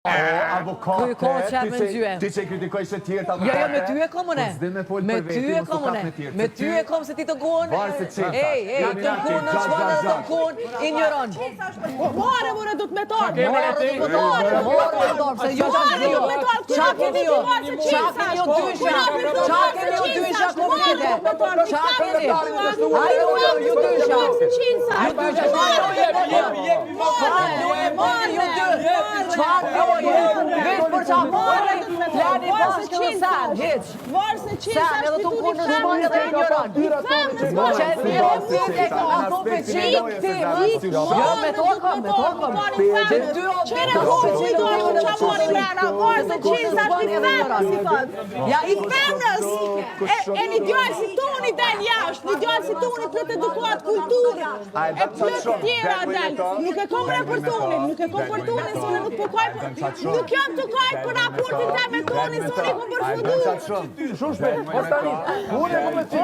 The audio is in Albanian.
Avokate, ti që I kritikoj se tjertë avokate. Jo, me ty e kom une. Me ty e kom une. Me ty e kom se ti të gonë. Ej, të gonë në shvanë dhe të gonë, ignoron. More, more, du të me talë. More, se jo që keni jo. Qa keni jo? Qa keni jo dysha? Qa keni jo dysha komite? Qa keni? Ajo ju dysha. Ju dysha. Veç për qa marrë, plani bashkë dhe sen, hiq. Sen, edhe të kunë në shmanë dhe ignoran. Që e mirë e ka kope qikti, jo me tokëm. Që dy o Qere hoqë I dojë në qa mori mrena, marë se qinë sa shti femnës I thëtë. Ja, I femnës, e një djallë si toni del jashtë, një djallë si toni plët edukat kulturë, e plët tjera del. Nuk e kom reportonin, nuk e kom portonin, së në nuk përkaj, nuk jam të kajtë për raportin të me tonin, së në I kom përfudur. Shumë shpejt, unë e kom e të